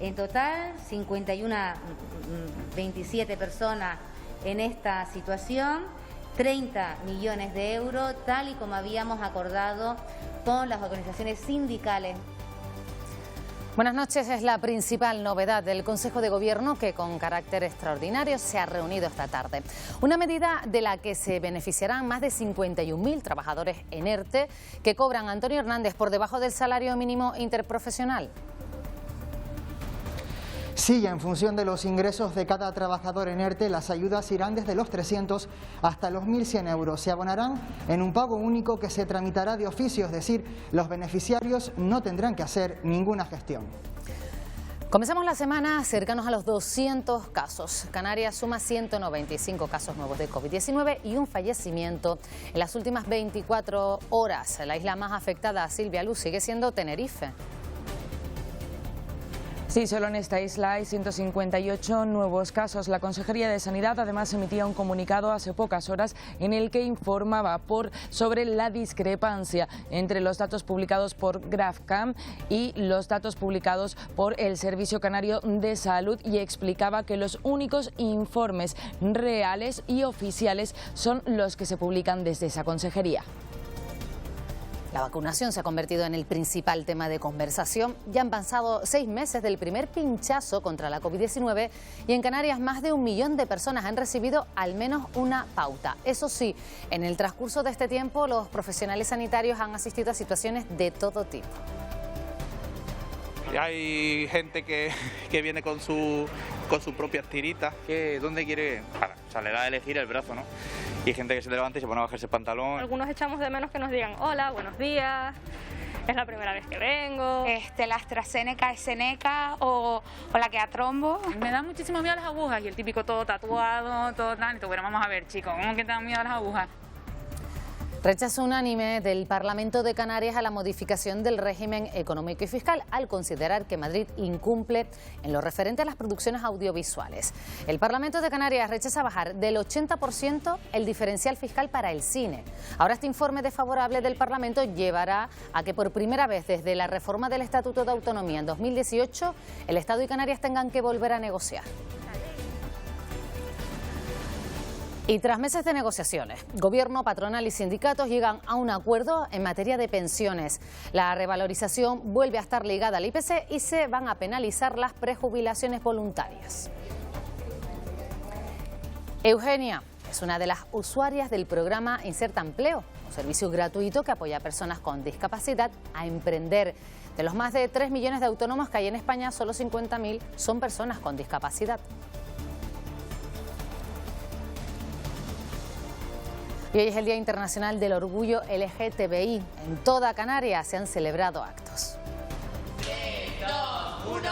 En total, 27 personas en esta situación, 30 millones de euros, tal y como habíamos acordado con las organizaciones sindicales. Buenas noches. Es la principal novedad del Consejo de Gobierno que con carácter extraordinario se ha reunido esta tarde. Una medida de la que se beneficiarán más de 51.000 trabajadores en ERTE que cobran, Antonio Hernández, por debajo del salario mínimo interprofesional. Sí, en función de los ingresos de cada trabajador en ERTE, las ayudas irán desde los 300 hasta los 1.100 euros. Se abonarán en un pago único que se tramitará de oficio, es decir, los beneficiarios no tendrán que hacer ninguna gestión. Comenzamos la semana cercanos a los 200 casos. Canarias suma 195 casos nuevos de COVID-19 y un fallecimiento en las últimas 24 horas. La isla más afectada, Silvia Luz, sigue siendo Tenerife. Sí, solo en esta isla hay 158 nuevos casos. La Consejería de Sanidad además emitía un comunicado hace pocas horas en el que informaba sobre la discrepancia entre los datos publicados por GrafCam y los datos publicados por el Servicio Canario de Salud, y explicaba que los únicos informes reales y oficiales son los que se publican desde esa consejería. La vacunación se ha convertido en el principal tema de conversación. Ya han pasado 6 meses del primer pinchazo contra la COVID-19 y en Canarias más de 1 millón de personas han recibido al menos una pauta. Eso sí, en el transcurso de este tiempo los profesionales sanitarios han asistido a situaciones de todo tipo. Hay gente que viene con sus propias tiritas, que ¿dónde quiere? O sea, le da a elegir el brazo, ¿no? Y hay gente que se levanta y se pone a bajarse el pantalón. Algunos echamos de menos que nos digan hola, buenos días, es la primera vez que vengo. La AstraZeneca es Seneca o la que a trombo. Me da muchísimo miedo a las agujas y el típico todo tatuado, todo tal. Bueno, vamos a ver, chicos, ¿cómo que te dan miedo a las agujas? Rechazo unánime del Parlamento de Canarias a la modificación del régimen económico y fiscal al considerar que Madrid incumple en lo referente a las producciones audiovisuales. El Parlamento de Canarias rechaza bajar del 80% el diferencial fiscal para el cine. Ahora este informe desfavorable del Parlamento llevará a que por primera vez desde la reforma del Estatuto de Autonomía en 2018 el Estado y Canarias tengan que volver a negociar. Y tras meses de negociaciones, Gobierno, patronal y sindicatos llegan a un acuerdo en materia de pensiones. La revalorización vuelve a estar ligada al IPC y se van a penalizar las prejubilaciones voluntarias. Eugenia es una de las usuarias del programa Inserta Empleo, un servicio gratuito que apoya a personas con discapacidad a emprender. De los más de 3 millones de autónomos que hay en España, solo 50.000 son personas con discapacidad. Y hoy es el Día Internacional del Orgullo LGTBI. En toda Canarias se han celebrado actos. 3, 2, 1.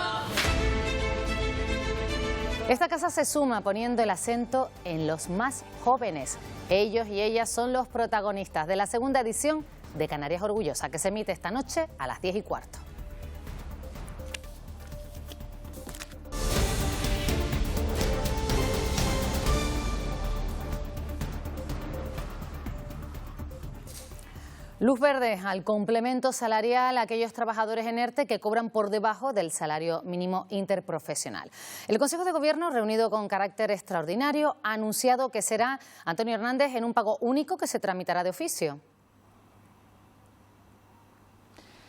Esta casa se suma poniendo el acento en los más jóvenes. Ellos y ellas son los protagonistas de la segunda edición de Canarias Orgullosa, que se emite esta noche a las 10:15. Luz verde al complemento salarial a aquellos trabajadores en ERTE que cobran por debajo del salario mínimo interprofesional. El Consejo de Gobierno, reunido con carácter extraordinario, ha anunciado que será, Antonio Hernández, en un pago único que se tramitará de oficio.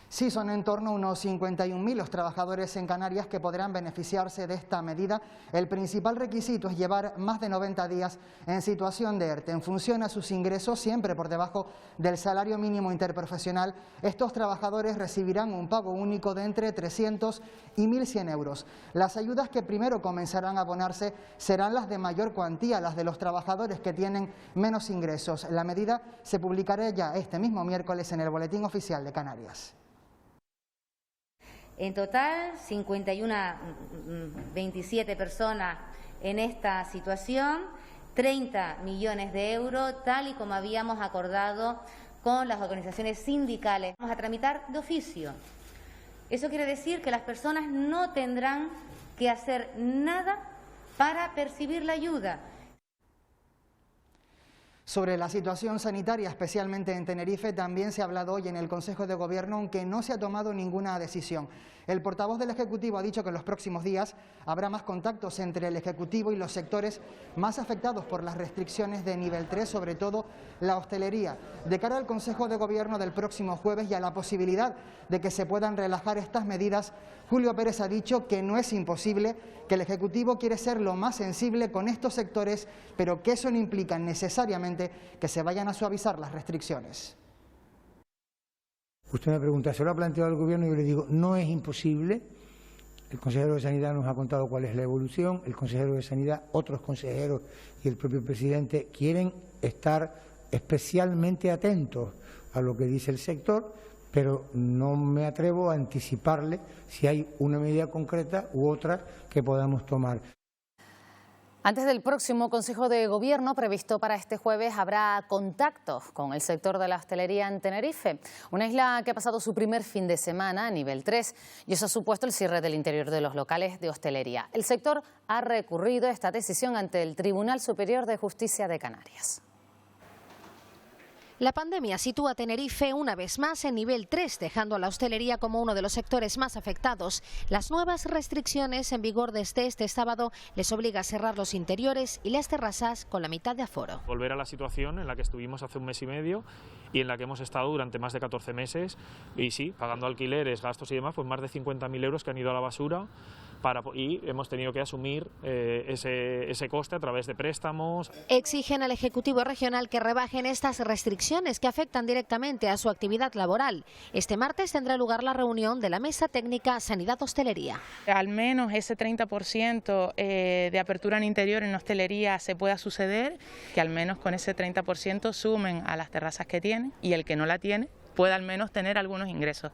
Sí, son en torno a unos 51.000 los trabajadores en Canarias que podrán beneficiarse de esta medida. El principal requisito es llevar más de 90 días en situación de ERTE. En función a sus ingresos, siempre por debajo del salario mínimo interprofesional, estos trabajadores recibirán un pago único de entre 300 y 1.100 euros. Las ayudas que primero comenzarán a abonarse serán las de mayor cuantía, las de los trabajadores que tienen menos ingresos. La medida se publicará ya este mismo miércoles en el Boletín Oficial de Canarias. En total, 27 personas en esta situación, 30 millones de euros, tal y como habíamos acordado con las organizaciones sindicales. Vamos a tramitar de oficio. Eso quiere decir que las personas no tendrán que hacer nada para percibir la ayuda. Sobre la situación sanitaria, especialmente en Tenerife, también se ha hablado hoy en el Consejo de Gobierno, aunque no se ha tomado ninguna decisión. El portavoz del Ejecutivo ha dicho que en los próximos días habrá más contactos entre el Ejecutivo y los sectores más afectados por las restricciones de nivel 3, sobre todo la hostelería. De cara al Consejo de Gobierno del próximo jueves y a la posibilidad de que se puedan relajar estas medidas, Julio Pérez ha dicho que no es imposible, que el Ejecutivo quiere ser lo más sensible con estos sectores, pero que eso no implica necesariamente que se vayan a suavizar las restricciones. Usted me pregunta, ¿se lo ha planteado el Gobierno? Y yo le digo, no es imposible. El consejero de Sanidad nos ha contado cuál es la evolución, el consejero de Sanidad, otros consejeros y el propio presidente quieren estar especialmente atentos a lo que dice el sector, pero no me atrevo a anticiparle si hay una medida concreta u otra que podamos tomar. Antes del próximo Consejo de Gobierno previsto para este jueves habrá contactos con el sector de la hostelería en Tenerife, una isla que ha pasado su primer fin de semana a nivel 3 y eso ha supuesto el cierre del interior de los locales de hostelería. El sector ha recurrido a esta decisión ante el Tribunal Superior de Justicia de Canarias. La pandemia sitúa a Tenerife una vez más en nivel 3, dejando a la hostelería como uno de los sectores más afectados. Las nuevas restricciones en vigor desde este sábado les obliga a cerrar los interiores y las terrazas con la mitad de aforo. Volver a la situación en la que estuvimos hace un mes y medio y en la que hemos estado durante más de 14 meses y sí, pagando alquileres, gastos y demás, pues más de 50.000 euros que han ido a la basura. Y hemos tenido que asumir ese coste a través de préstamos. Exigen al Ejecutivo Regional que rebajen estas restricciones que afectan directamente a su actividad laboral. Este martes tendrá lugar la reunión de la Mesa Técnica Sanidad-Hostelería. Al menos ese 30% de apertura en interior en hostelería se pueda suceder, que al menos con ese 30% sumen a las terrazas que tienen y el que no la tiene pueda al menos tener algunos ingresos.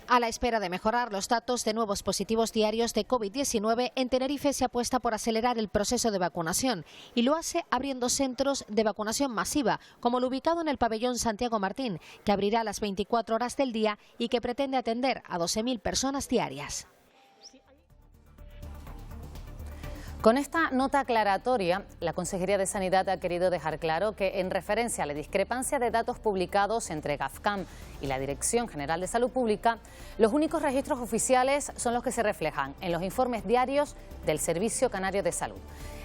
A la espera de mejorar los datos de nuevos positivos diarios de COVID-19, en Tenerife se apuesta por acelerar el proceso de vacunación y lo hace abriendo centros de vacunación masiva, como el ubicado en el pabellón Santiago Martín, que abrirá a las 24 horas del día y que pretende atender a 12.000 personas diarias. Con esta nota aclaratoria, la Consejería de Sanidad ha querido dejar claro que, en referencia a la discrepancia de datos publicados entre GAFCAM y la Dirección General de Salud Pública, los únicos registros oficiales son los que se reflejan en los informes diarios del Servicio Canario de Salud.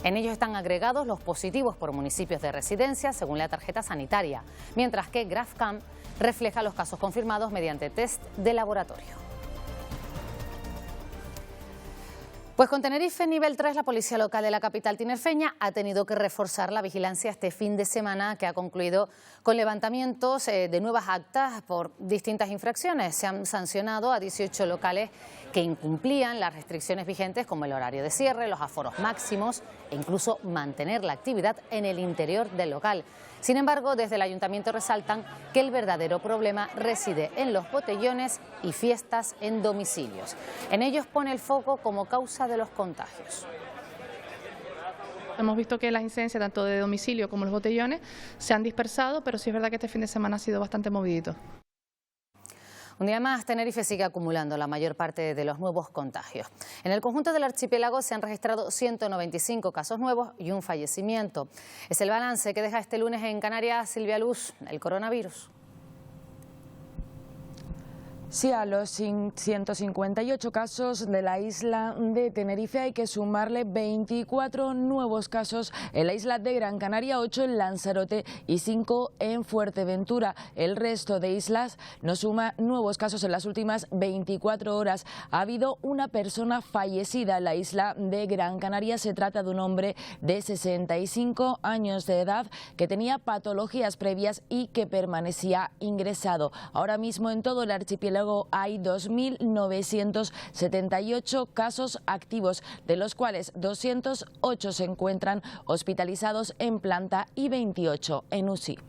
En ellos están agregados los positivos por municipios de residencia según la tarjeta sanitaria, mientras que GAFCAM refleja los casos confirmados mediante test de laboratorio. Pues con Tenerife nivel 3, la policía local de la capital tinerfeña ha tenido que reforzar la vigilancia este fin de semana, que ha concluido con levantamientos de nuevas actas por distintas infracciones. Se han sancionado a 18 locales que incumplían las restricciones vigentes, como el horario de cierre, los aforos máximos e incluso mantener la actividad en el interior del local. Sin embargo, desde el ayuntamiento resaltan que el verdadero problema reside en los botellones y fiestas en domicilios. En ellos pone el foco como causa de los contagios. Hemos visto que las incidencias tanto de domicilio como los botellones se han dispersado, pero sí es verdad que este fin de semana ha sido bastante movidito. Un día más, Tenerife sigue acumulando la mayor parte de los nuevos contagios. En el conjunto del archipiélago se han registrado 195 casos nuevos y un fallecimiento. Es el balance que deja este lunes en Canarias Silvia Luz, el coronavirus. Sí, a los 158 casos de la isla de Tenerife hay que sumarle 24 nuevos casos en la isla de Gran Canaria, 8 en Lanzarote y 5 en Fuerteventura. El resto de islas no suma nuevos casos en las últimas 24 horas. Ha habido una persona fallecida en la isla de Gran Canaria. Se trata de un hombre de 65 años de edad que tenía patologías previas y que permanecía ingresado. Ahora mismo en todo el archipiélago hay 2.978 casos activos, de los cuales 208 se encuentran hospitalizados en planta y 28 en UCI.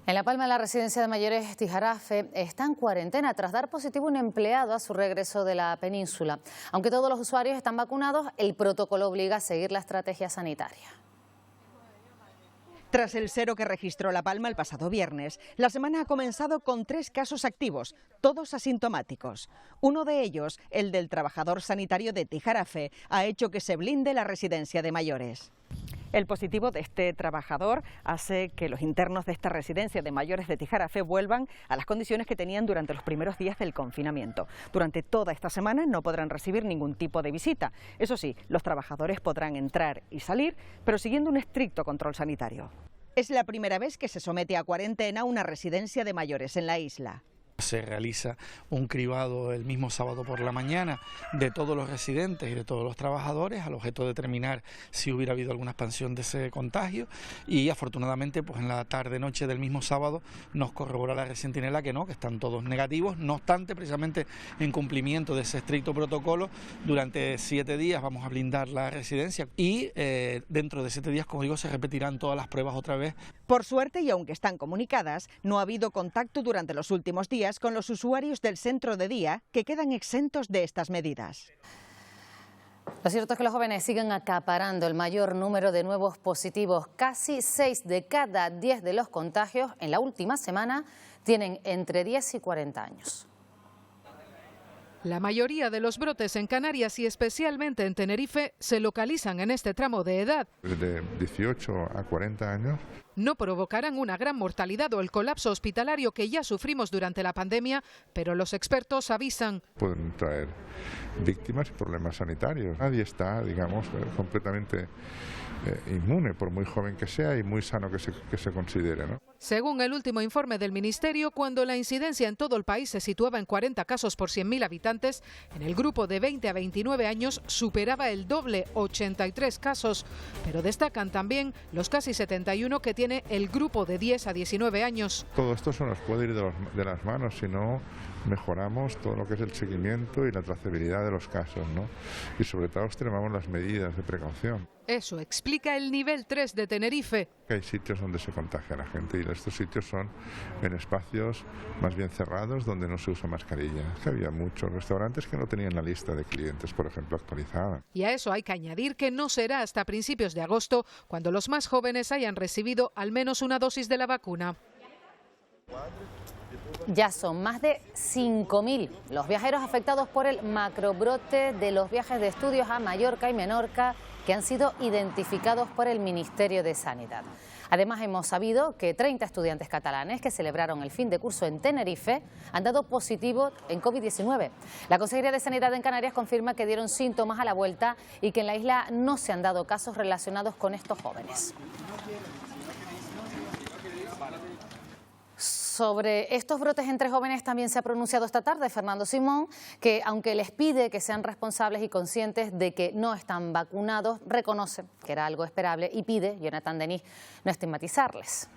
En La Palma, la residencia de mayores Tijarafe está en cuarentena tras dar positivo un empleado a su regreso de la península. Aunque todos los usuarios están vacunados, el protocolo obliga a seguir la estrategia sanitaria. Tras el cero que registró La Palma el pasado viernes, la semana ha comenzado con 3 casos activos, todos asintomáticos. Uno de ellos, el del trabajador sanitario de Tijarafe, ha hecho que se blinde la residencia de mayores. El positivo de este trabajador hace que los internos de esta residencia de mayores de Tijarafé vuelvan a las condiciones que tenían durante los primeros días del confinamiento. Durante toda esta semana no podrán recibir ningún tipo de visita. Eso sí, los trabajadores podrán entrar y salir, pero siguiendo un estricto control sanitario. Es la primera vez que se somete a cuarentena una residencia de mayores en la isla. Se realiza un cribado el mismo sábado por la mañana de todos los residentes y de todos los trabajadores al objeto de determinar si hubiera habido alguna expansión de ese contagio, y afortunadamente pues en la tarde-noche del mismo sábado nos corrobora la red Centinela que no, que están todos negativos. No obstante, precisamente en cumplimiento de ese estricto protocolo, durante 7 días vamos a blindar la residencia y dentro de 7 días, como digo, se repetirán todas las pruebas otra vez. Por suerte, y aunque están comunicadas, no ha habido contacto durante los últimos días con los usuarios del centro de día, que quedan exentos de estas medidas. Lo cierto es que los jóvenes siguen acaparando el mayor número de nuevos positivos. Casi 6 de cada 10 de los contagios en la última semana tienen entre 10 y 40 años. La mayoría de los brotes en Canarias y especialmente en Tenerife se localizan en este tramo de edad. De 18 a 40 años. No provocarán una gran mortalidad o el colapso hospitalario que ya sufrimos durante la pandemia, pero los expertos avisan. Pueden traer víctimas y problemas sanitarios. Nadie está, digamos, completamente inmune, por muy joven que sea y muy sano que se considere, ¿no? Según el último informe del Ministerio, cuando la incidencia en todo el país se situaba en 40 casos por 100.000 habitantes, en el grupo de 20 a 29 años superaba el doble, 83 casos. Pero destacan también los casi 71 que tiene el grupo de 10 a 19 años. Todo esto se nos puede ir de las manos si no mejoramos todo lo que es el seguimiento y la trazabilidad de los casos, ¿no? Y sobre todo extremamos las medidas de precaución. Eso explica el nivel 3 de Tenerife. Hay sitios donde se contagia la gente y estos sitios son en espacios más bien cerrados donde no se usa mascarilla. Es que había muchos restaurantes que no tenían la lista de clientes, por ejemplo, actualizada. Y a eso hay que añadir que no será hasta principios de agosto cuando los más jóvenes hayan recibido al menos una dosis de la vacuna. Ya son más de 5.000 los viajeros afectados por el macrobrote de los viajes de estudios a Mallorca y Menorca que han sido identificados por el Ministerio de Sanidad. Además, hemos sabido que 30 estudiantes catalanes que celebraron el fin de curso en Tenerife han dado positivo en COVID-19. La Consejería de Sanidad en Canarias confirma que dieron síntomas a la vuelta y que en la isla no se han dado casos relacionados con estos jóvenes. Sobre estos brotes entre jóvenes también se ha pronunciado esta tarde Fernando Simón, que aunque les pide que sean responsables y conscientes de que no están vacunados, reconoce que era algo esperable y pide, Jonathan Denis, no estigmatizarles.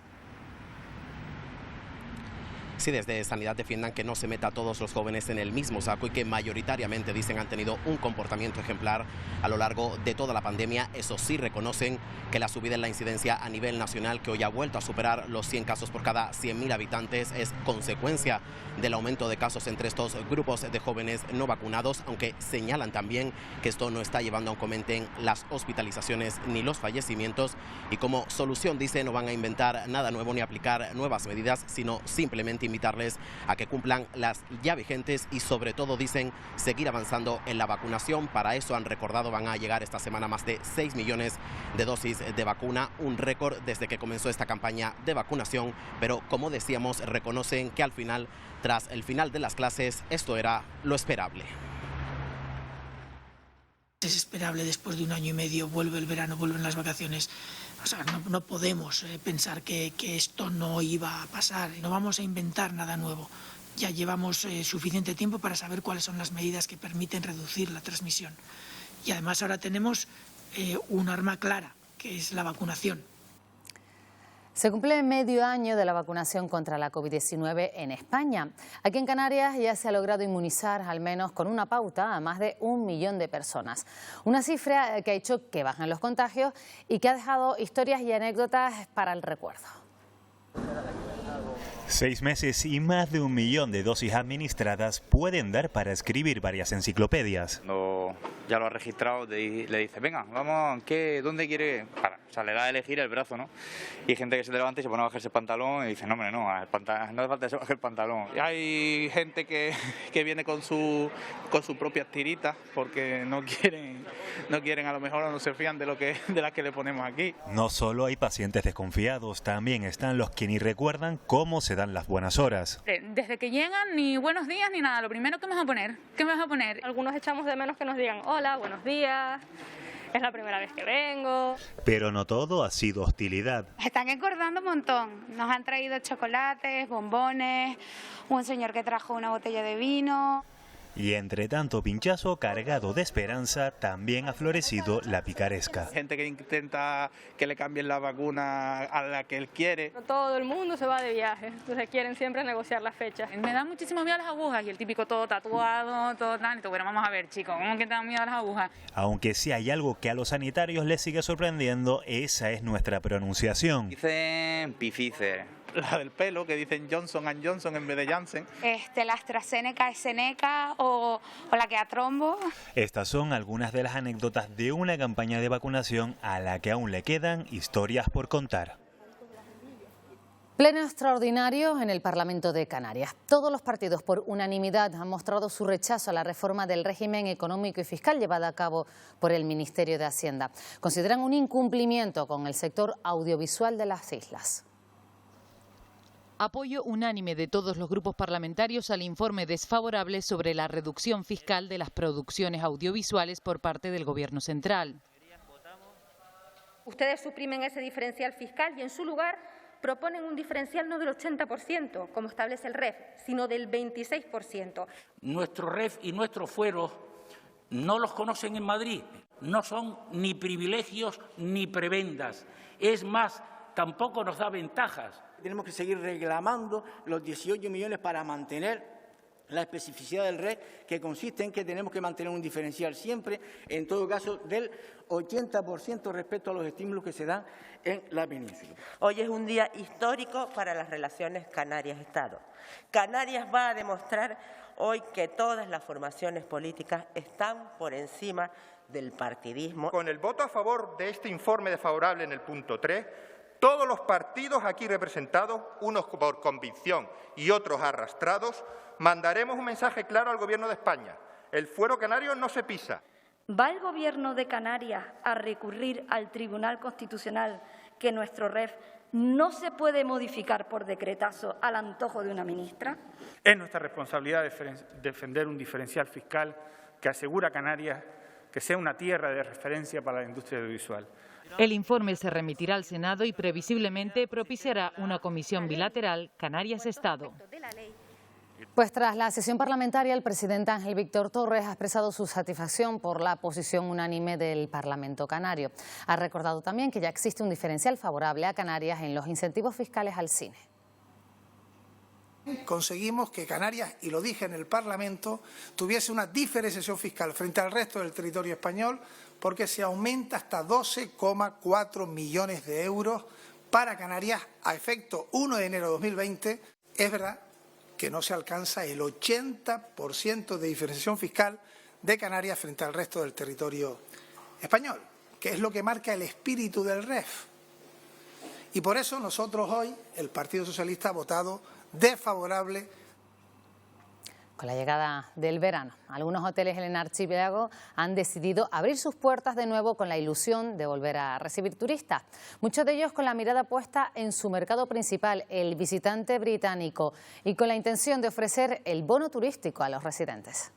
Sí, desde Sanidad defiendan que no se meta a todos los jóvenes en el mismo saco y que mayoritariamente, dicen, han tenido un comportamiento ejemplar a lo largo de toda la pandemia. Eso sí, reconocen que la subida en la incidencia a nivel nacional, que hoy ha vuelto a superar los 100 casos por cada 100.000 habitantes, es consecuencia del aumento de casos entre estos grupos de jóvenes no vacunados, aunque señalan también que esto no está llevando a que aumenten las hospitalizaciones ni los fallecimientos, y como solución, dice, no van a inventar nada nuevo ni aplicar nuevas medidas, sino simplemente invitarles a que cumplan las ya vigentes y sobre todo, dicen, seguir avanzando en la vacunación. Para eso, han recordado, van a llegar esta semana más de 6 millones de dosis de vacuna, un récord desde que comenzó esta campaña de vacunación, pero como decíamos, reconocen que al final, tras el final de las clases, esto era lo esperable. Es esperable, después de 1 año y medio, vuelve el verano, vuelven las vacaciones. O sea, no podemos pensar que esto no iba a pasar. No vamos a inventar nada nuevo. Ya llevamos suficiente tiempo para saber cuáles son las medidas que permiten reducir la transmisión. Y además ahora tenemos un arma clara, que es la vacunación. Se cumple medio año de la vacunación contra la COVID-19 en España. Aquí en Canarias ya se ha logrado inmunizar, al menos con una pauta, a más de 1 millón de personas. Una cifra que ha hecho que bajen los contagios y que ha dejado historias y anécdotas para el recuerdo. 6 meses y más de 1 millón de dosis administradas pueden dar para escribir varias enciclopedias. Cuando ya lo ha registrado, le dice, venga, vamos, ¿dónde quiere? O sea, le da a elegir el brazo, ¿no? Y hay gente que se levanta y se pone a bajarse el pantalón y dice, no, hombre, no hace falta que se baje el pantalón. Y hay gente que viene con sus propias tiritas porque no quieren a lo mejor, o no se fían de las que le ponemos aquí. No solo hay pacientes desconfiados, también están los que ni recuerdan cómo se dan las buenas horas. Desde que llegan, ni buenos días ni nada. Lo primero, ¿qué me vas a poner? ¿Qué me vas a poner? Algunos echamos de menos que nos digan hola, buenos días, es la primera vez que vengo. Pero no todo ha sido hostilidad. Están engordando un montón. Nos han traído chocolates, bombones, un señor que trajo una botella de vino. Y entre tanto pinchazo cargado de esperanza, también ha florecido la picaresca. Gente que intenta que le cambien la vacuna a la que él quiere. No todo el mundo se va de viaje, entonces quieren siempre negociar las fechas. Me dan muchísimo miedo las agujas y el típico todo tatuado, todo tan. Bueno, vamos a ver, chicos, ¿cómo que te dan miedo a las agujas? Aunque sí hay algo que a los sanitarios les sigue sorprendiendo, esa es nuestra pronunciación. Dicen Pfizer. La del pelo, que dicen Johnson & Johnson en vez de Janssen. La AstraZeneca es Seneca o la que a trombo. Estas son algunas de las anécdotas de una campaña de vacunación a la que aún le quedan historias por contar. Pleno extraordinario en el Parlamento de Canarias. Todos los partidos por unanimidad han mostrado su rechazo a la reforma del régimen económico y fiscal llevada a cabo por el Ministerio de Hacienda. Consideran un incumplimiento con el sector audiovisual de las islas. Apoyo unánime de todos los grupos parlamentarios al informe desfavorable sobre la reducción fiscal de las producciones audiovisuales por parte del Gobierno central. Ustedes suprimen ese diferencial fiscal y en su lugar proponen un diferencial no del 80%, como establece el REF, sino del 26%. Nuestro REF y nuestros fueros no los conocen en Madrid, no son ni privilegios ni prebendas. Es más, tampoco nos da ventajas. Tenemos que seguir reclamando los 18 millones para mantener la especificidad del REF, que consiste en que tenemos que mantener un diferencial siempre, en todo caso, del 80% respecto a los estímulos que se dan en la península. Hoy es un día histórico para las relaciones Canarias-Estado. Canarias va a demostrar hoy que todas las formaciones políticas están por encima del partidismo. Con el voto a favor de este informe desfavorable en el punto 3, todos los partidos aquí representados, unos por convicción y otros arrastrados, mandaremos un mensaje claro al Gobierno de España. El fuero canario no se pisa. ¿Va el Gobierno de Canarias a recurrir al Tribunal Constitucional que nuestro REF no se puede modificar por decretazo al antojo de una ministra? Es nuestra responsabilidad defender un diferencial fiscal que asegura a Canarias que sea una tierra de referencia para la industria audiovisual. El informe se remitirá al Senado y previsiblemente propiciará una comisión bilateral Canarias-Estado. Pues tras la sesión parlamentaria, el presidente Ángel Víctor Torres ha expresado su satisfacción por la posición unánime del Parlamento canario. Ha recordado también que ya existe un diferencial favorable a Canarias en los incentivos fiscales al cine. Conseguimos que Canarias, y lo dije en el Parlamento, tuviese una diferenciación fiscal frente al resto del territorio español, porque se aumenta hasta 12,4 millones de euros para Canarias a efecto 1 de enero de 2020. Es verdad que no se alcanza el 80% de diferenciación fiscal de Canarias frente al resto del territorio español, que es lo que marca el espíritu del REF. Y por eso nosotros hoy, el Partido Socialista, ha votado desfavorable. Con la llegada del verano, algunos hoteles en el archipiélago han decidido abrir sus puertas de nuevo con la ilusión de volver a recibir turistas. Muchos de ellos con la mirada puesta en su mercado principal, el visitante británico, y con la intención de ofrecer el bono turístico a los residentes.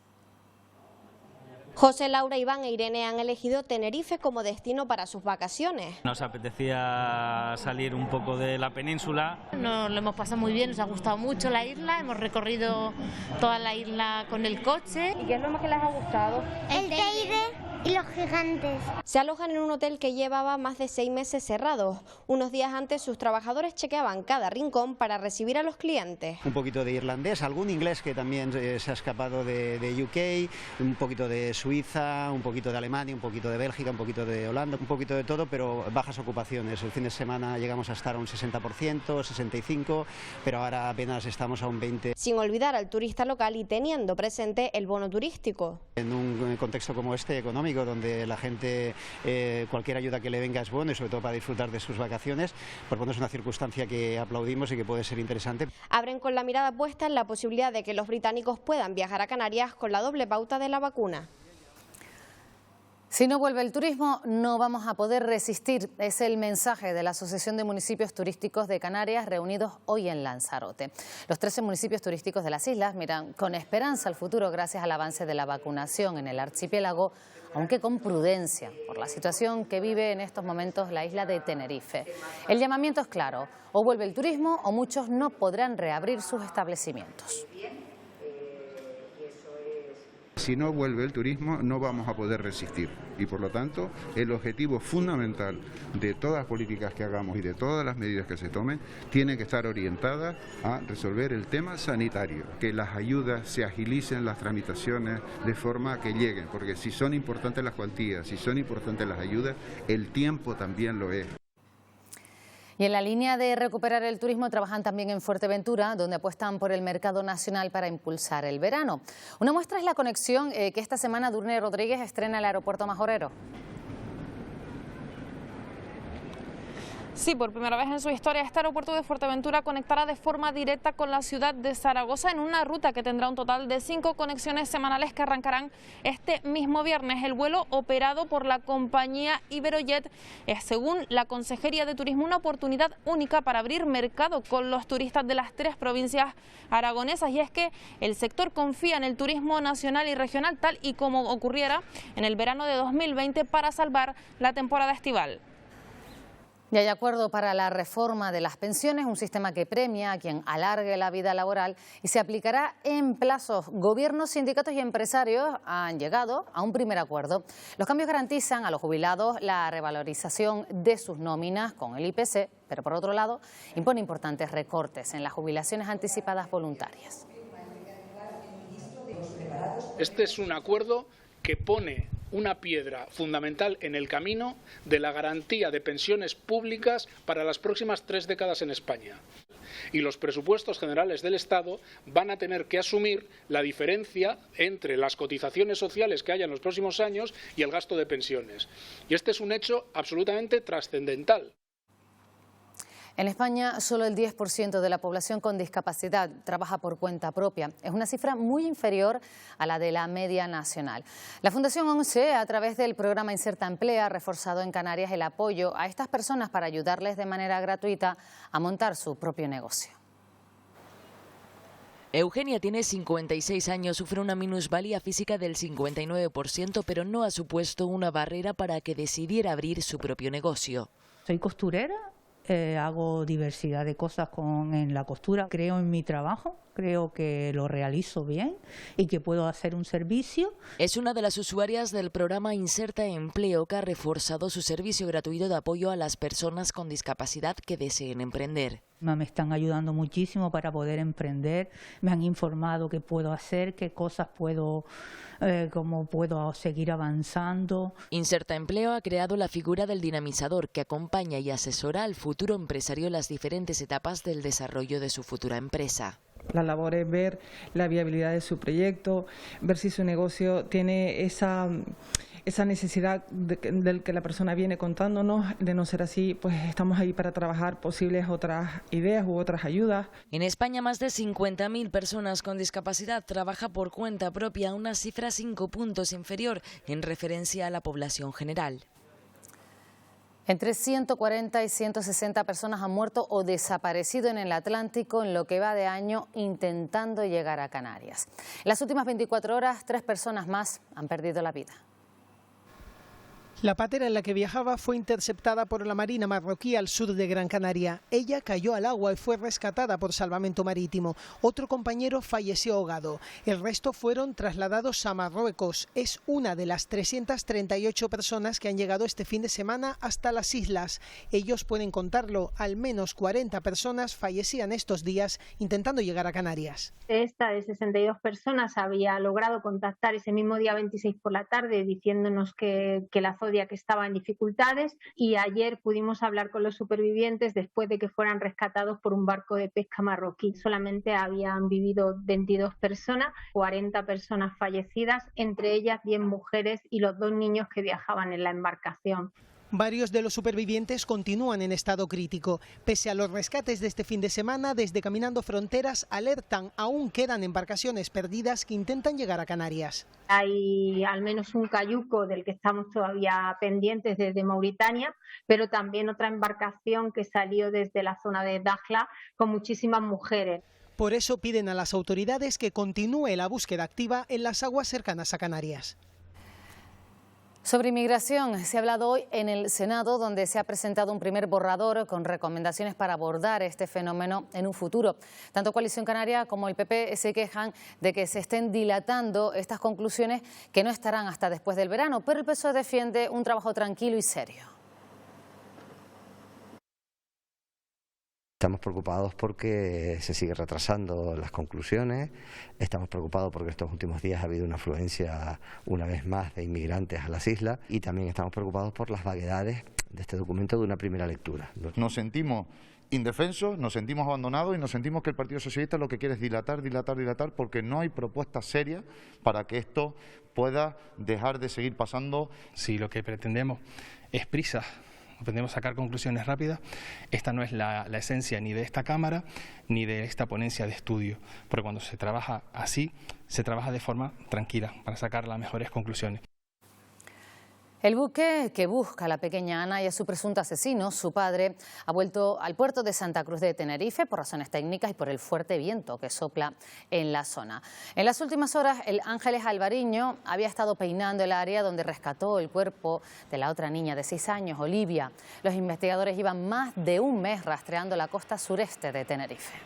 José, Laura, Iván e Irene han elegido Tenerife como destino para sus vacaciones. Nos apetecía salir un poco de la península. Nos lo hemos pasado muy bien, nos ha gustado mucho la isla, hemos recorrido toda la isla con el coche. ¿Y qué es lo más que les ha gustado? El Teide. Y los gigantes. Se alojan en un hotel que llevaba más de 6 meses cerrados. Unos días antes sus trabajadores chequeaban cada rincón para recibir a los clientes. Un poquito de irlandés, algún inglés que también se ha escapado de UK, un poquito de Suiza, un poquito de Alemania, un poquito de Bélgica, un poquito de Holanda, un poquito de todo, pero bajas ocupaciones. El fin de semana llegamos a estar a un 60%, 65%, pero ahora apenas estamos a un 20%. Sin olvidar al turista local y teniendo presente el bono turístico. En un contexto como este económico, donde la gente, cualquier ayuda que le venga es bueno y sobre todo para disfrutar de sus vacaciones, pues bueno, es una circunstancia que aplaudimos y que puede ser interesante. Abren con la mirada puesta en la posibilidad de que los británicos puedan viajar a Canarias con la doble pauta de la vacuna. Si no vuelve el turismo, no vamos a poder resistir. Es el mensaje de la Asociación de Municipios Turísticos de Canarias reunidos hoy en Lanzarote. Los 13 municipios turísticos de las islas miran con esperanza al futuro gracias al avance de la vacunación en el archipiélago, aunque con prudencia por la situación que vive en estos momentos la isla de Tenerife. El llamamiento es claro, o vuelve el turismo o muchos no podrán reabrir sus establecimientos. Si no vuelve el turismo, no vamos a poder resistir y, por lo tanto, el objetivo fundamental de todas las políticas que hagamos y de todas las medidas que se tomen tiene que estar orientada a resolver el tema sanitario, que las ayudas se agilicen, las tramitaciones, de forma que lleguen, porque si son importantes las cuantías, si son importantes las ayudas, el tiempo también lo es. Y en la línea de recuperar el turismo trabajan también en Fuerteventura, donde apuestan por el mercado nacional para impulsar el verano. Una muestra es la conexión que esta semana Durne Rodríguez estrena el aeropuerto majorero. Sí, por primera vez en su historia, este aeropuerto de Fuerteventura conectará de forma directa con la ciudad de Zaragoza en una ruta que tendrá un total de 5 conexiones semanales que arrancarán este mismo viernes. El vuelo operado por la compañía Iberojet es, según la Consejería de Turismo, una oportunidad única para abrir mercado con los turistas de las 3 provincias aragonesas. Y es que el sector confía en el turismo nacional y regional, tal y como ocurriera en el verano de 2020, para salvar la temporada estival. Y hay acuerdo para la reforma de las pensiones, un sistema que premia a quien alargue la vida laboral y se aplicará en plazos. Gobiernos, sindicatos y empresarios han llegado a un primer acuerdo. Los cambios garantizan a los jubilados la revalorización de sus nóminas con el IPC, pero por otro lado impone importantes recortes en las jubilaciones anticipadas voluntarias. Este es un acuerdo que pone una piedra fundamental en el camino de la garantía de pensiones públicas para las próximas 3 décadas en España. Y los presupuestos generales del Estado van a tener que asumir la diferencia entre las cotizaciones sociales que haya en los próximos años y el gasto de pensiones. Y este es un hecho absolutamente trascendental. En España, solo el 10% de la población con discapacidad trabaja por cuenta propia. Es una cifra muy inferior a la de la media nacional. La Fundación ONCE, a través del programa Inserta Emplea, ha reforzado en Canarias el apoyo a estas personas para ayudarles de manera gratuita a montar su propio negocio. Eugenia tiene 56 años, sufre una minusvalía física del 59%, pero no ha supuesto una barrera para que decidiera abrir su propio negocio. Soy costurera. Hago diversidad de cosas en la costura. Creo en mi trabajo, creo que lo realizo bien y que puedo hacer un servicio. Es una de las usuarias del programa Inserta Empleo, que ha reforzado su servicio gratuito de apoyo a las personas con discapacidad que deseen emprender. Me están ayudando muchísimo para poder emprender, me han informado qué puedo hacer, qué cosas puedo, cómo puedo seguir avanzando. Inserta Empleo ha creado la figura del dinamizador, que acompaña y asesora al futuro empresario en las diferentes etapas del desarrollo de su futura empresa. La labor es ver la viabilidad de su proyecto, ver si su negocio tiene esa necesidad del que la persona viene contándonos. De no ser así, pues estamos ahí para trabajar posibles otras ideas u otras ayudas. En España, más de 50.000 personas con discapacidad trabajan por cuenta propia, una cifra 5 puntos inferior en referencia a la población general. Entre 140 y 160 personas han muerto o desaparecido en el Atlántico en lo que va de año intentando llegar a Canarias. En las últimas 24 horas, 3 personas más han perdido la vida. La patera en la que viajaba fue interceptada por la Marina marroquí al sur de Gran Canaria. Ella cayó al agua y fue rescatada por salvamento marítimo. Otro compañero falleció ahogado. El resto fueron trasladados a Marruecos. Es una de las 338 personas que han llegado este fin de semana hasta las islas. Ellos pueden contarlo. Al menos 40 personas fallecían estos días intentando llegar a Canarias. Esta de 62 personas había logrado contactar ese mismo día 26 por la tarde diciéndonos que la Zodia que estaba en dificultades, y ayer pudimos hablar con los supervivientes después de que fueran rescatados por un barco de pesca marroquí. Solamente habían vivido 22 personas, 40 personas fallecidas, entre ellas 10 mujeres y los 2 niños que viajaban en la embarcación. Varios de los supervivientes continúan en estado crítico. Pese a los rescates de este fin de semana, desde Caminando Fronteras alertan, aún quedan embarcaciones perdidas que intentan llegar a Canarias. Hay al menos un cayuco del que estamos todavía pendientes desde Mauritania, pero también otra embarcación que salió desde la zona de Dakhla con muchísimas mujeres. Por eso piden a las autoridades que continúe la búsqueda activa en las aguas cercanas a Canarias. Sobre inmigración se ha hablado hoy en el Senado, donde se ha presentado un primer borrador con recomendaciones para abordar este fenómeno en un futuro. Tanto Coalición Canaria como el PP se quejan de que se estén dilatando estas conclusiones que no estarán hasta después del verano, pero el PSOE defiende un trabajo tranquilo y serio. Estamos preocupados porque se sigue retrasando las conclusiones, estamos preocupados porque estos últimos días ha habido una afluencia una vez más de inmigrantes a las islas, y también estamos preocupados por las vaguedades de este documento de una primera lectura. Nos sentimos indefensos, nos sentimos abandonados y nos sentimos que el Partido Socialista lo que quiere es dilatar, porque no hay propuestas serias para que esto pueda dejar de seguir pasando. Si lo que pretendemos es prisa, pretendemos sacar conclusiones rápidas, esta no es la esencia ni de esta Cámara ni de esta ponencia de estudio, porque cuando se trabaja así, se trabaja de forma tranquila para sacar las mejores conclusiones. El buque que busca a la pequeña Ana y a su presunto asesino, su padre, ha vuelto al puerto de Santa Cruz de Tenerife por razones técnicas y por el fuerte viento que sopla en la zona. En las últimas horas, el Ángeles Alvariño había estado peinando el área donde rescató el cuerpo de la otra niña de 6 años, Olivia. Los investigadores llevan más de un mes rastreando la costa sureste de Tenerife.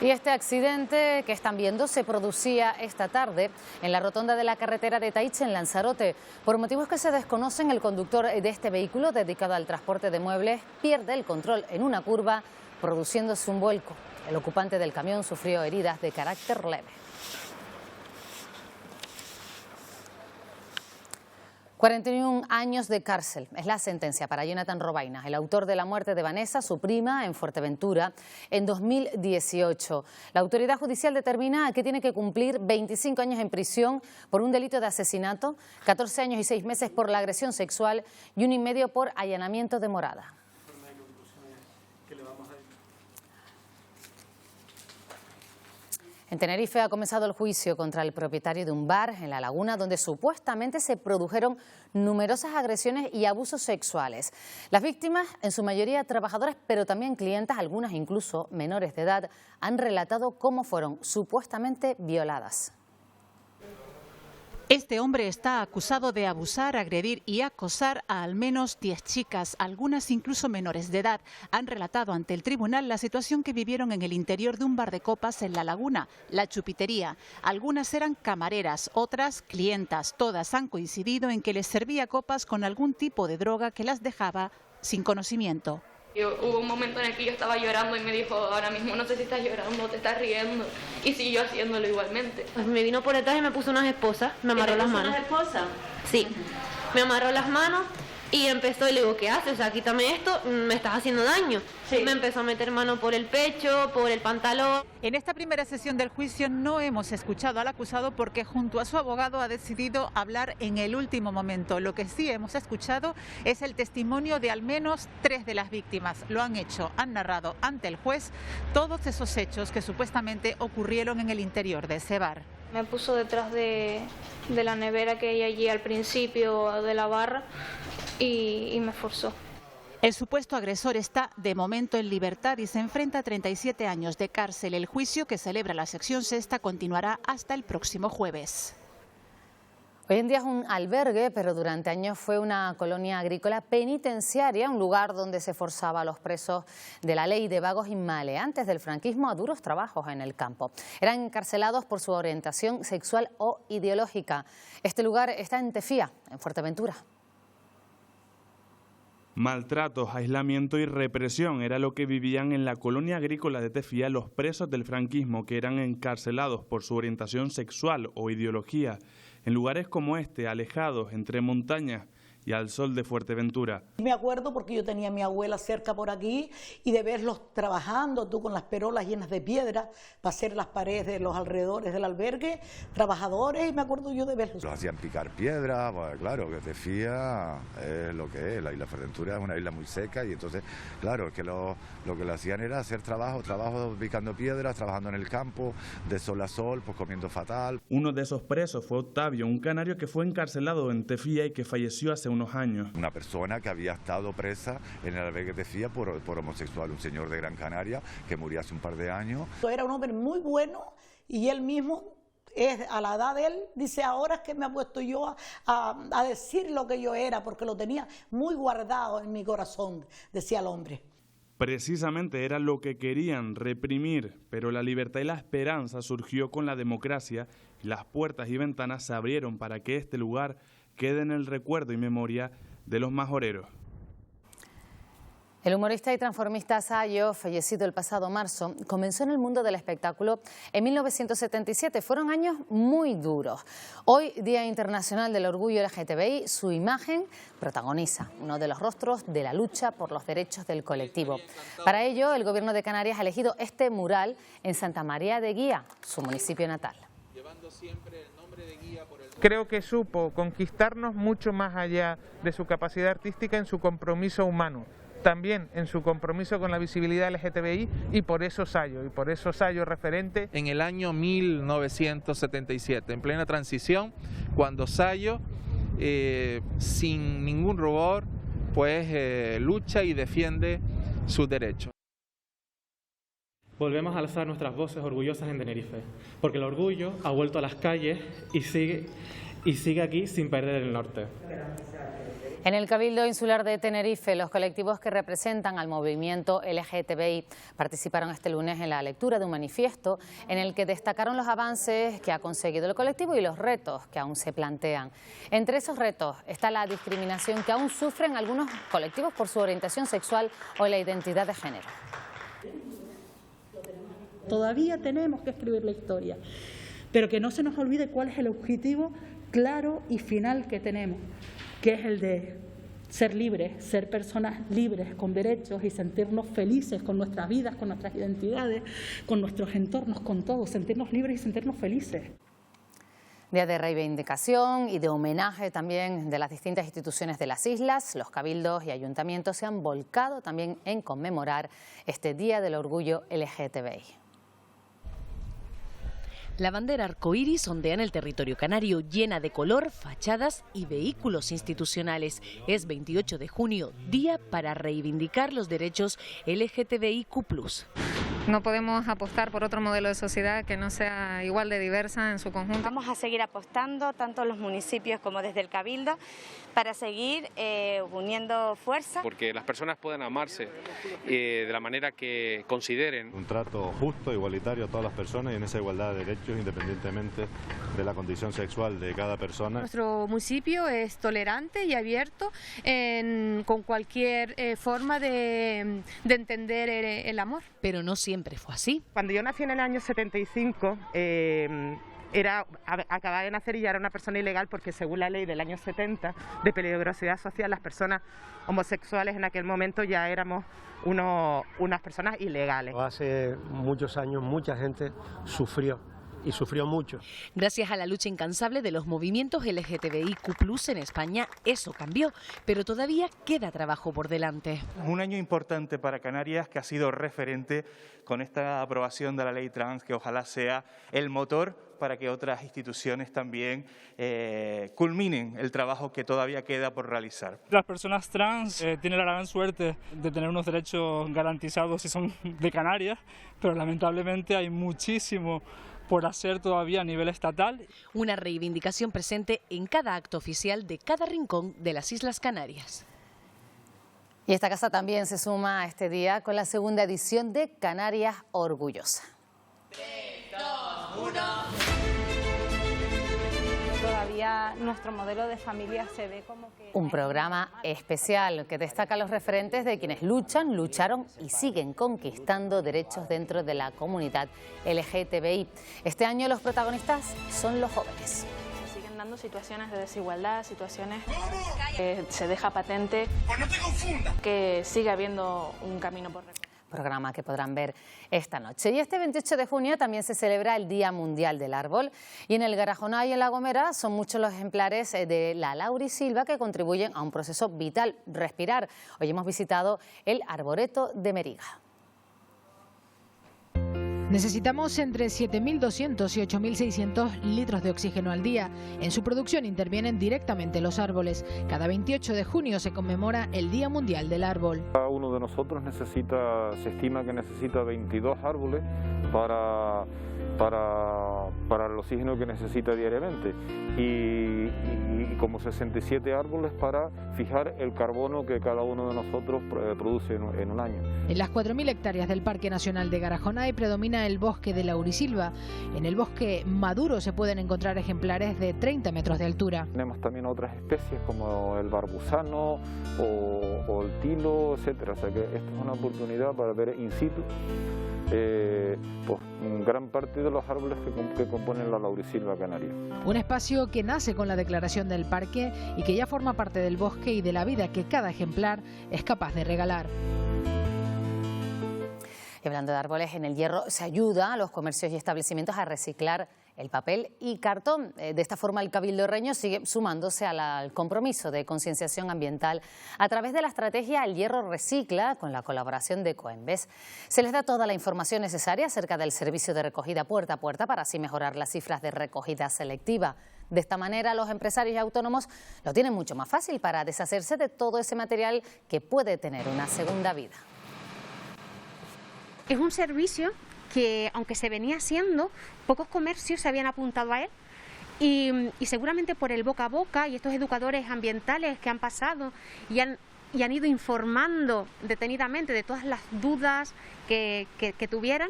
Y este accidente que están viendo se producía esta tarde en la rotonda de la carretera de Taiche, en Lanzarote. Por motivos que se desconocen, el conductor de este vehículo dedicado al transporte de muebles pierde el control en una curva, produciéndose un vuelco. El ocupante del camión sufrió heridas de carácter leve. 41 años de cárcel es la sentencia para Jonathan Robaina, el autor de la muerte de Vanessa, su prima, en Fuerteventura, en 2018. La autoridad judicial determina que tiene que cumplir 25 años en prisión por un delito de asesinato, 14 años y 6 meses por la agresión sexual y 1 y medio por allanamiento de morada. En Tenerife ha comenzado el juicio contra el propietario de un bar en La Laguna, donde supuestamente se produjeron numerosas agresiones y abusos sexuales. Las víctimas, en su mayoría trabajadoras, pero también clientas, algunas incluso menores de edad, han relatado cómo fueron supuestamente violadas. Este hombre está acusado de abusar, agredir y acosar a al menos 10 chicas, algunas incluso menores de edad. Han relatado ante el tribunal la situación que vivieron en el interior de un bar de copas en La Laguna, La Chupitería. Algunas eran camareras, otras clientas. Todas han coincidido en que les servía copas con algún tipo de droga que las dejaba sin conocimiento. Hubo un momento en el que yo estaba llorando y me dijo, ahora mismo no sé si estás llorando, te estás riendo, y siguió haciéndolo igualmente. Pues me vino por detrás y me puso unas esposas, me amarró las manos. ¿Unas esposas? Sí, me amarró las manos y empezó y le digo, ¿qué haces? O sea, quítame esto, me estás haciendo daño. Sí. Me empezó a meter mano por el pecho, por el pantalón. En esta primera sesión del juicio no hemos escuchado al acusado porque junto a su abogado ha decidido hablar en el último momento. Lo que sí hemos escuchado es el testimonio de al menos 3 de las víctimas. Lo han hecho, han narrado ante el juez todos esos hechos que supuestamente ocurrieron en el interior de ese bar. Me puso detrás de la nevera que hay allí al principio de la barra y me forzó. El supuesto agresor está de momento en libertad y se enfrenta a 37 años de cárcel. El juicio, que celebra la sección sexta, continuará hasta el próximo jueves. Hoy en día es un albergue, pero durante años fue una colonia agrícola penitenciaria, un lugar donde se forzaba a los presos de la ley de vagos y maleantes del franquismo a duros trabajos en el campo. Eran encarcelados por su orientación sexual o ideológica. Este lugar está en Tefía, en Fuerteventura. Maltratos, aislamiento y represión era lo que vivían en la colonia agrícola de Tefía los presos del franquismo que eran encarcelados por su orientación sexual o ideología, en lugares como este, alejados entre montañas y al sol de Fuerteventura. Me acuerdo porque yo tenía a mi abuela cerca por aquí y de verlos trabajando, tú con las perolas llenas de piedra para hacer las paredes de los alrededores del albergue, trabajadores, y me acuerdo yo de verlos. Los hacían picar piedra, pues claro, que Tefía es lo que es, la isla Fuerteventura es una isla muy seca y entonces, claro, es que lo que le hacían era hacer trabajo picando piedras, trabajando en el campo, de sol a sol, pues comiendo fatal. Uno de esos presos fue Octavio, un canario que fue encarcelado en Tefía y que falleció hace unos años. Una persona que había estado presa en el albergue de Tefía por homosexual, un señor de Gran Canaria que murió hace un par de años. Era un hombre muy bueno y él mismo, a la edad de él, dice, ahora es que me he puesto yo a decir lo que yo era, porque lo tenía muy guardado en mi corazón, decía el hombre. Precisamente era lo que querían, reprimir, pero la libertad y la esperanza surgió con la democracia y las puertas y ventanas se abrieron para que este lugar quede en el recuerdo y memoria de los majoreros. El humorista y transformista Sayo, fallecido el pasado marzo, comenzó en el mundo del espectáculo en 1977. Fueron años muy duros. Hoy, Día Internacional del Orgullo LGTBI, su imagen protagoniza uno de los rostros de la lucha por los derechos del colectivo. Para ello, el Gobierno de Canarias ha elegido este mural en Santa María de Guía, su municipio natal. Creo que supo conquistarnos mucho más allá de su capacidad artística en su compromiso humano, también en su compromiso con la visibilidad LGTBI, y por eso Sayo referente. En el año 1977, en plena transición, cuando Sayo, sin ningún rubor, pues lucha y defiende sus derechos. Volvemos a alzar nuestras voces orgullosas en Tenerife, porque el orgullo ha vuelto a las calles y sigue aquí sin perder el norte. En el Cabildo Insular de Tenerife, los colectivos que representan al movimiento LGTBI participaron este lunes en la lectura de un manifiesto en el que destacaron los avances que ha conseguido el colectivo y los retos que aún se plantean. Entre esos retos está la discriminación que aún sufren algunos colectivos por su orientación sexual o la identidad de género. Todavía tenemos que escribir la historia, pero que no se nos olvide cuál es el objetivo claro y final que tenemos, que es el de ser libres, ser personas libres, con derechos y sentirnos felices con nuestras vidas, con nuestras identidades, con nuestros entornos, con todo, sentirnos libres y sentirnos felices. Día de reivindicación y de homenaje también de las distintas instituciones de las islas. Los cabildos y ayuntamientos se han volcado también en conmemorar este Día del Orgullo LGTBI. La bandera arcoíris ondea en el territorio canario, llena de color, fachadas y vehículos institucionales. Es 28 de junio, día para reivindicar los derechos LGTBIQ+. No podemos apostar por otro modelo de sociedad que no sea igual de diversa en su conjunto. Vamos a seguir apostando, tanto los municipios como desde el Cabildo, para seguir uniendo fuerzas. Porque las personas puedan amarse de la manera que consideren. Un trato justo, igualitario a todas las personas y en esa igualdad de derechos independientemente de la condición sexual de cada persona. Nuestro municipio es tolerante y abierto con cualquier forma de entender el amor. Pero no siempre fue así. Cuando yo nací en el año 75, acababa de nacer y ya era una persona ilegal porque según la ley del año 70 de peligrosidad social, las personas homosexuales en aquel momento ya éramos unas personas ilegales. Hace muchos años mucha gente sufrió y sufrió mucho. Gracias a la lucha incansable de los movimientos LGTBIQ+ en España, eso cambió, pero todavía queda trabajo por delante. Un año importante para Canarias, que ha sido referente con esta aprobación de la ley trans, que ojalá sea el motor para que otras instituciones también culminen el trabajo que todavía queda por realizar. Las personas trans tienen la gran suerte de tener unos derechos garantizados si son de Canarias, pero lamentablemente hay muchísimo por hacer todavía a nivel estatal. Una reivindicación presente en cada acto oficial de cada rincón de las Islas Canarias. Y esta casa también se suma a este día con la segunda edición de Canarias Orgullosa. 3, 2, 1. Todavía nuestro modelo de familia se ve como que... Un programa especial que destaca los referentes de quienes luchan, lucharon y siguen conquistando derechos dentro de la comunidad LGTBI. Este año los protagonistas son los jóvenes. Se siguen dando situaciones de desigualdad, situaciones que se deja patente que sigue habiendo un camino por recorrer. Programa que podrán ver esta noche. Y este 28 de junio también se celebra el Día Mundial del Árbol y en el Garajonay y en La Gomera son muchos los ejemplares de la laurisilva que contribuyen a un proceso vital, respirar. Hoy hemos visitado el arboreto de Meriga. Necesitamos entre 7.200 y 8.600 litros de oxígeno al día. En su producción intervienen directamente los árboles. Cada 28 de junio se conmemora el Día Mundial del Árbol. Cada uno de nosotros se estima que necesita 22 árboles para el oxígeno que necesita diariamente y como 67 árboles para fijar el carbono que cada uno de nosotros produce en un año. En las 4.000 hectáreas del Parque Nacional de Garajonay predomina el bosque de laurisilva. En el bosque maduro se pueden encontrar ejemplares de 30 metros de altura. Tenemos también otras especies como el barbusano o el tilo, etcétera. O sea que esta es una oportunidad para ver in situ gran parte de los árboles que componen la laurisilva canaria. Un espacio que nace con la declaración del parque y que ya forma parte del bosque y de la vida que cada ejemplar es capaz de regalar. Y hablando de árboles, en el Hierro se ayuda a los comercios y establecimientos a reciclar el papel y cartón. De esta forma el Cabildo Reño sigue sumándose al compromiso de concienciación ambiental a través de la estrategia El Hierro Recicla con la colaboración de Coembes. Se les da toda la información necesaria acerca del servicio de recogida puerta a puerta para así mejorar las cifras de recogida selectiva. De esta manera los empresarios y autónomos lo tienen mucho más fácil para deshacerse de todo ese material que puede tener una segunda vida. Es un servicio que, aunque se venía haciendo, pocos comercios se habían apuntado a él y seguramente por el boca a boca y estos educadores ambientales que han pasado y han ido informando detenidamente de todas las dudas que tuvieran,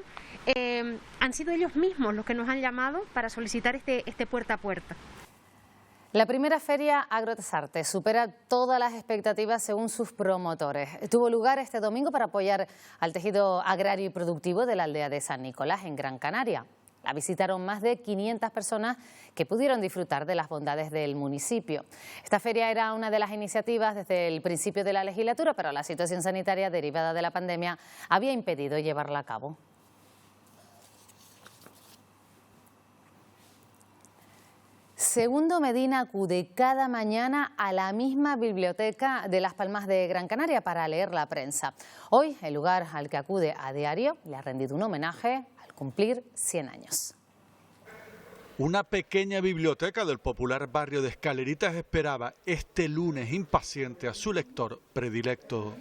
han sido ellos mismos los que nos han llamado para solicitar este puerta a puerta. La primera feria Agrotesarte supera todas las expectativas según sus promotores. Tuvo lugar este domingo para apoyar al tejido agrario y productivo de la aldea de San Nicolás en Gran Canaria. La visitaron más de 500 personas que pudieron disfrutar de las bondades del municipio. Esta feria era una de las iniciativas desde el principio de la legislatura, pero la situación sanitaria derivada de la pandemia había impedido llevarla a cabo. Segundo Medina acude cada mañana a la misma biblioteca de Las Palmas de Gran Canaria para leer la prensa. Hoy, el lugar al que acude a diario le ha rendido un homenaje al cumplir 100 años. Una pequeña biblioteca del popular barrio de Escaleritas esperaba este lunes impaciente a su lector predilecto.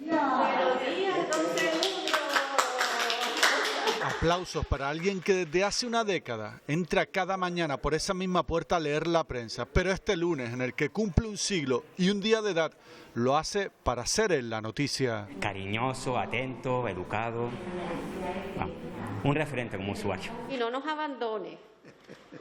Aplausos para alguien que desde hace una década entra cada mañana por esa misma puerta a leer la prensa, pero este lunes en el que cumple un siglo y un día de edad lo hace para ser en la noticia. Cariñoso, atento, educado, un referente como usuario. Y no nos abandone,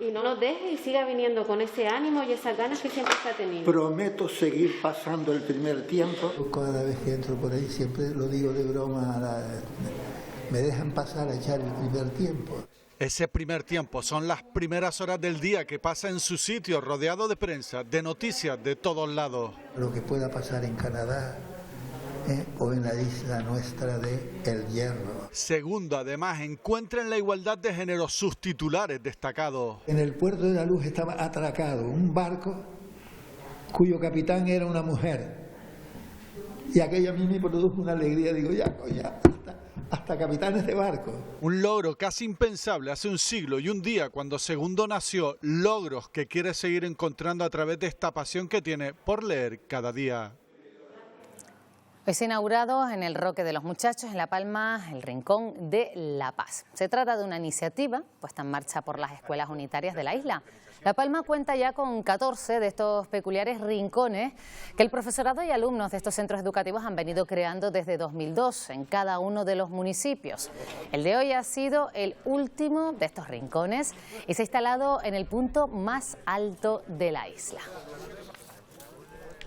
y no nos deje y siga viniendo con ese ánimo y esas ganas que siempre se ha tenido. Prometo seguir pasando el primer tiempo. Cada vez que entro por ahí siempre lo digo de broma, me dejan pasar a echar el primer tiempo. Ese primer tiempo son las primeras horas del día que pasa en su sitio, rodeado de prensa, de noticias de todos lados. Lo que pueda pasar en Canadá, o en la isla nuestra de El Hierro. Segundo, además, encuentra en la igualdad de género sus titulares destacados. En el puerto de La Luz estaba atracado un barco cuyo capitán era una mujer. Y aquello a mí me produjo una alegría, digo, ya, hasta capitanes de barco. Un logro casi impensable hace un siglo y un día cuando Segundo nació, logros que quiere seguir encontrando a través de esta pasión que tiene por leer cada día. Hoy se ha inaugurado en el Roque de los Muchachos, en La Palma, el Rincón de la Paz. Se trata de una iniciativa puesta en marcha por las escuelas unitarias de la isla. La Palma cuenta ya con 14 de estos peculiares rincones que el profesorado y alumnos de estos centros educativos han venido creando desde 2002 en cada uno de los municipios. El de hoy ha sido el último de estos rincones y se ha instalado en el punto más alto de la isla.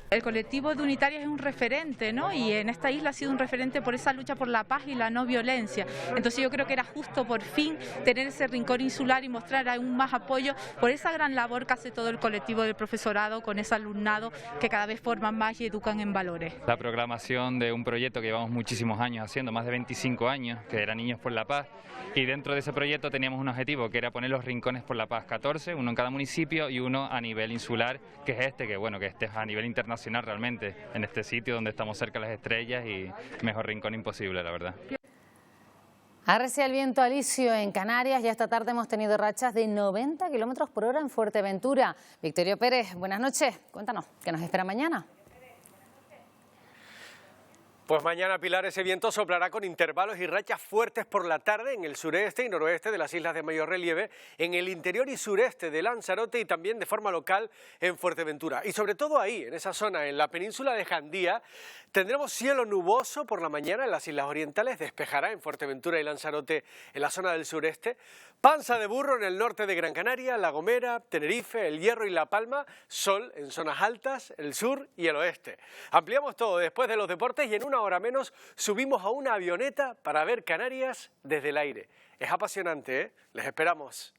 El colectivo de unitarias es un referente, ¿no? Y en esta isla ha sido un referente por esa lucha por la paz y la no violencia. Entonces yo creo que era justo por fin tener ese rincón insular y mostrar aún más apoyo por esa gran labor que hace todo el colectivo del profesorado con ese alumnado que cada vez forman más y educan en valores. La programación de un proyecto que llevamos muchísimos años haciendo, más de 25 años, que era Niños por la Paz, y dentro de ese proyecto teníamos un objetivo que era poner los rincones por la paz, 14, uno en cada municipio y uno a nivel insular, que es este, que bueno, que este es a nivel internacional realmente, en este sitio donde estamos cerca de las estrellas y mejor rincón imposible, la verdad. Arrecia el viento alisio en Canarias y esta tarde hemos tenido rachas de 90 kilómetros por hora en Fuerteventura. Victorio Pérez, buenas noches, cuéntanos, ¿qué nos espera mañana? Pues mañana, Pilar, ese viento soplará con intervalos y rachas fuertes por la tarde en el sureste y noroeste de las islas de mayor relieve, en el interior y sureste de Lanzarote y también de forma local en Fuerteventura. Y sobre todo ahí, en esa zona, en la península de Jandía, tendremos cielo nuboso por la mañana en las islas orientales, despejará en Fuerteventura y Lanzarote en la zona del sureste, panza de burro en el norte de Gran Canaria, La Gomera, Tenerife, El Hierro y La Palma, sol en zonas altas, el sur y el oeste. Ampliamos todo después de los deportes y en una hora menos subimos a una avioneta para ver Canarias desde el aire. Es apasionante, ¿eh? Les esperamos.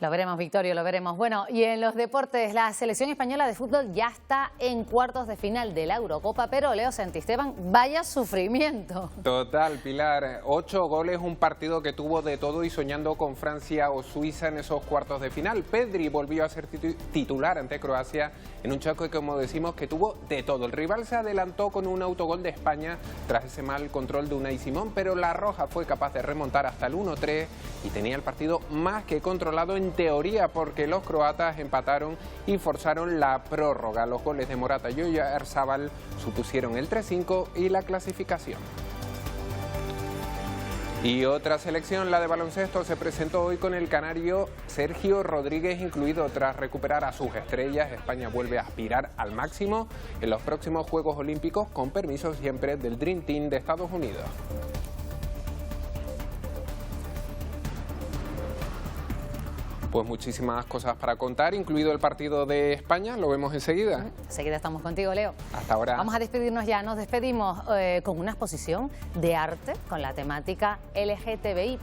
Lo veremos, Victorio, lo veremos. Bueno, y en los deportes, la selección española de fútbol ya está en cuartos de final de la Eurocopa, pero Leo Santisteban, vaya sufrimiento. Total, Pilar, 8 goles, un partido que tuvo de todo y soñando con Francia o Suiza en esos cuartos de final. Pedri volvió a ser titular ante Croacia en un choque, como decimos, que tuvo de todo. El rival se adelantó con un autogol de España tras ese mal control de Unai Simón, pero la Roja fue capaz de remontar hasta el 1-3 y tenía el partido más que controlado en teoría, porque los croatas empataron y forzaron la prórroga. Los goles de Morata y Oyarzabal supusieron el 3-5 y la clasificación. Y otra selección, la de baloncesto, se presentó hoy con el canario Sergio Rodríguez incluido. Tras recuperar a sus estrellas, España vuelve a aspirar al máximo en los próximos Juegos Olímpicos, con permiso siempre del Dream Team de Estados Unidos. Pues muchísimas cosas para contar, incluido el partido de España, lo vemos enseguida. Enseguida estamos contigo, Leo. Hasta ahora. Vamos a despedirnos ya, nos despedimos con una exposición de arte con la temática LGTBI+,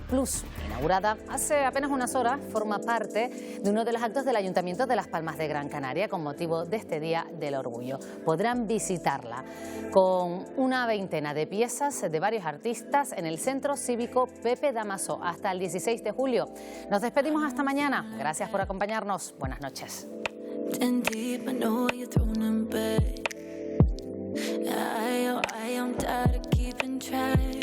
inaugurada hace apenas unas horas, forma parte de uno de los actos del Ayuntamiento de Las Palmas de Gran Canaria con motivo de este Día del Orgullo. Podrán visitarla con una veintena de piezas de varios artistas en el Centro Cívico Pepe Damaso hasta el 16 de julio. Nos despedimos hasta mañana. Gracias por acompañarnos. Buenas noches. I am tired of keeping track.